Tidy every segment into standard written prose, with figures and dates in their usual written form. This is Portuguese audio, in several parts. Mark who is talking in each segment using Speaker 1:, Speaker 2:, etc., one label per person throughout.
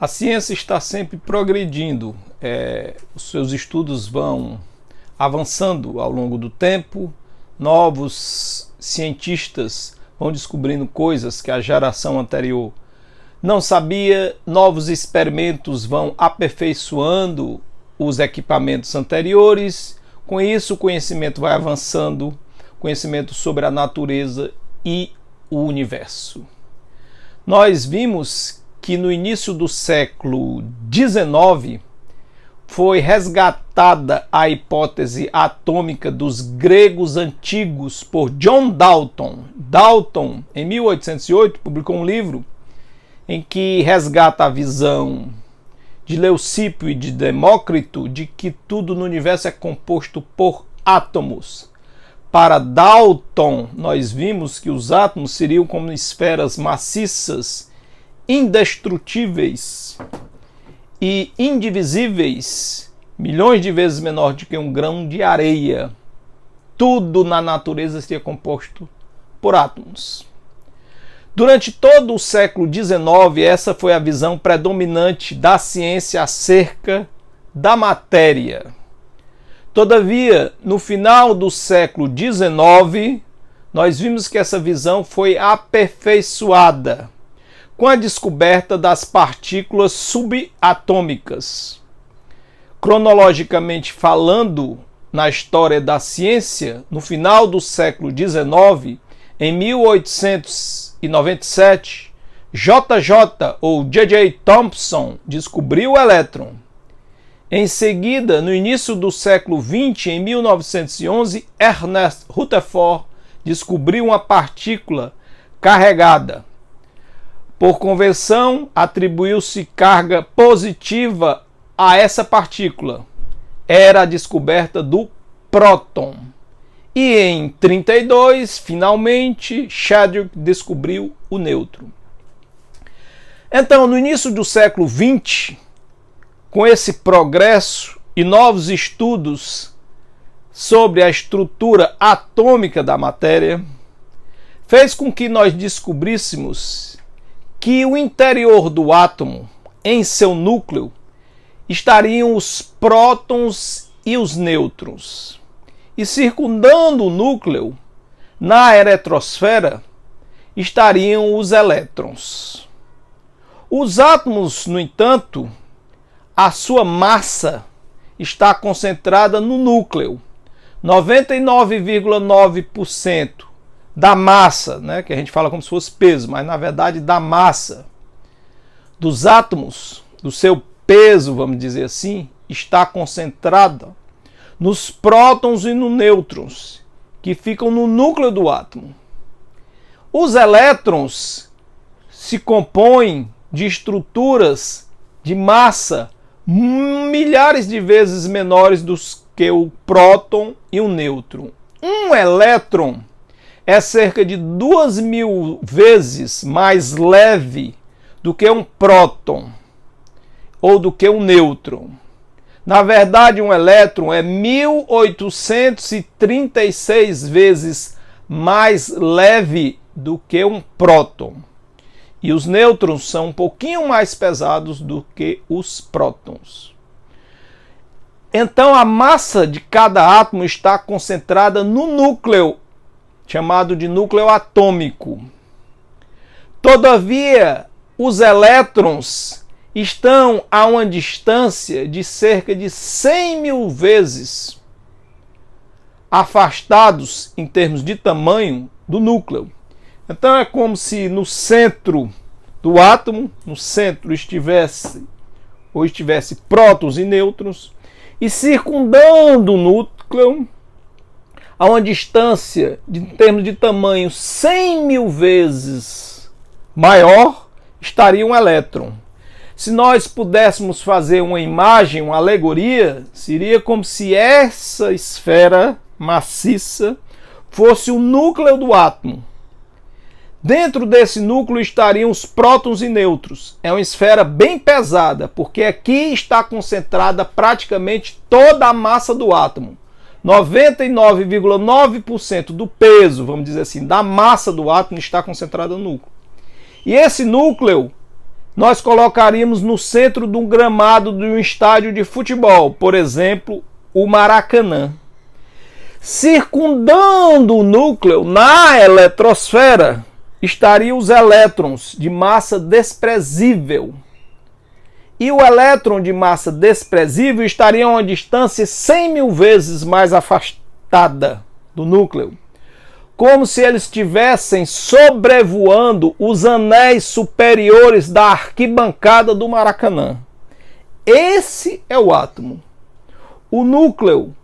Speaker 1: A ciência está sempre progredindo, os seus estudos vão avançando ao longo do tempo, novos cientistas vão descobrindo coisas que a geração anterior não sabia, novos experimentos vão aperfeiçoando os equipamentos anteriores, com isso o conhecimento vai avançando, conhecimento sobre a natureza e o universo. Nós vimos que no início do século XIX foi resgatada a hipótese atômica dos gregos antigos por John Dalton. Dalton, em 1808, publicou um livro em que resgata a visão de Leucipo e de Demócrito de que tudo no universo é composto por átomos. Para Dalton, nós vimos que os átomos seriam como esferas maciças, indestrutíveis e indivisíveis, milhões de vezes menor do que um grão de areia. Tudo na natureza seria composto por átomos. Durante todo o século XIX, essa foi a visão predominante da ciência acerca da matéria. Todavia, no final do século XIX, nós vimos que essa visão foi aperfeiçoada com a descoberta das partículas subatômicas. Cronologicamente falando, na história da ciência, no final do século XIX, em 1897, JJ ou J.J. Thomson descobriu o elétron. Em seguida, no início do século XX, em 1911, Ernest Rutherford descobriu uma partícula carregada. Por convenção, atribuiu-se carga positiva a essa partícula. Era a descoberta do próton. E em 1932, finalmente, Chadwick descobriu o nêutron. Então, no início do século XX, com esse progresso e novos estudos sobre a estrutura atômica da matéria, fez com que nós descobríssemos que o interior do átomo, em seu núcleo, estariam os prótons e os nêutrons. E circundando o núcleo, na eletrosfera, estariam os elétrons. Os átomos, no entanto, a sua massa está concentrada no núcleo. 99,9% da massa, que a gente fala como se fosse peso, mas na verdade da massa dos átomos, do seu peso, vamos dizer assim, está concentrada nos prótons e nos nêutrons, que ficam no núcleo do átomo. Os elétrons se compõem de estruturas de massa milhares de vezes menores do que o próton e o nêutron. Um elétron é cerca de 2.000 vezes mais leve do que um próton ou do que um nêutron. Na verdade, um elétron é 1.836 vezes mais leve do que um próton. E os nêutrons são um pouquinho mais pesados do que os prótons. Então, a massa de cada átomo está concentrada no núcleo, chamado de núcleo atômico. Todavia, os elétrons estão a uma distância de cerca de 100.000 vezes afastados, em termos de tamanho, do núcleo. Então é como se no centro do átomo, no centro estivesse prótons e nêutrons, e circundando o núcleo, a uma distância, em termos de tamanho, 100.000 vezes maior, estaria um elétron. Se nós pudéssemos fazer uma imagem, uma alegoria, seria como se essa esfera maciça fosse o núcleo do átomo. Dentro desse núcleo estariam os prótons e nêutrons. É uma esfera bem pesada, porque aqui está concentrada praticamente toda a massa do átomo. 99,9% do peso, vamos dizer assim, da massa do átomo está concentrada no núcleo. E esse núcleo nós colocaríamos no centro de um gramado de um estádio de futebol, por exemplo, o Maracanã. Circundando o núcleo, na eletrosfera, estariam os elétrons de massa desprezível. E o elétron de massa desprezível estaria a uma distância 100 mil vezes mais afastada do núcleo, como se eles estivessem sobrevoando os anéis superiores da arquibancada do Maracanã. Esse é o átomo. O núcleo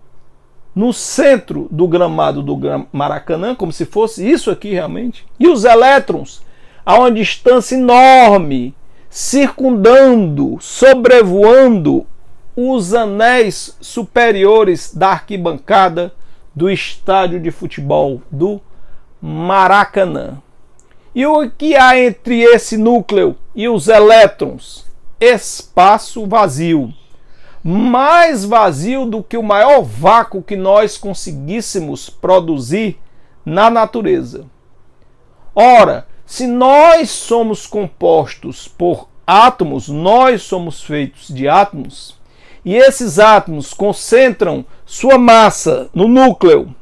Speaker 1: no centro do gramado do Maracanã, como se fosse isso aqui realmente, e os elétrons a uma distância enorme, circundando, sobrevoando os anéis superiores da arquibancada do estádio de futebol do Maracanã. E o que há entre esse núcleo e os elétrons? Espaço vazio. Mais vazio do que o maior vácuo que nós conseguíssemos produzir na natureza. Ora, se nós somos compostos por átomos, nós somos feitos de átomos, e esses átomos concentram sua massa no núcleo,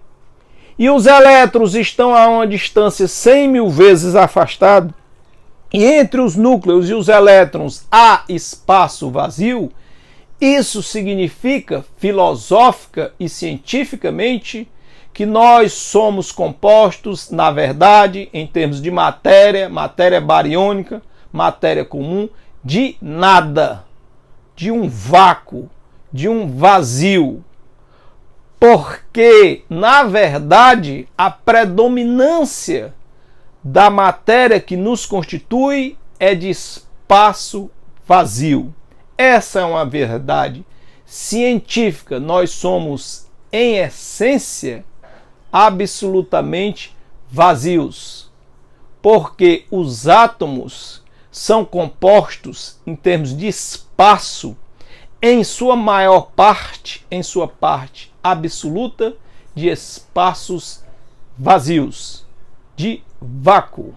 Speaker 1: e os elétrons estão a uma distância 100 mil vezes afastado, e entre os núcleos e os elétrons há espaço vazio, isso significa, filosófica e cientificamente, que nós somos compostos, na verdade, em termos de matéria, matéria bariônica, matéria comum, de nada, de um vácuo, de um vazio. Porque, na verdade, a predominância da matéria que nos constitui é de espaço vazio. Essa é uma verdade científica. Nós somos, em essência, absolutamente vazios, porque os átomos são compostos em termos de espaço, em sua maior parte, em sua parte absoluta, de espaços vazios, de vácuo.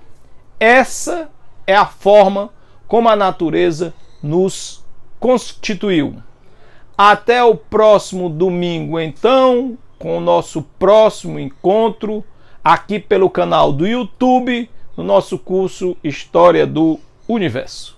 Speaker 1: Essa é a forma como a natureza nos constituiu. Até o próximo domingo, então, com o nosso próximo encontro aqui pelo canal do YouTube, no nosso curso História do Universo.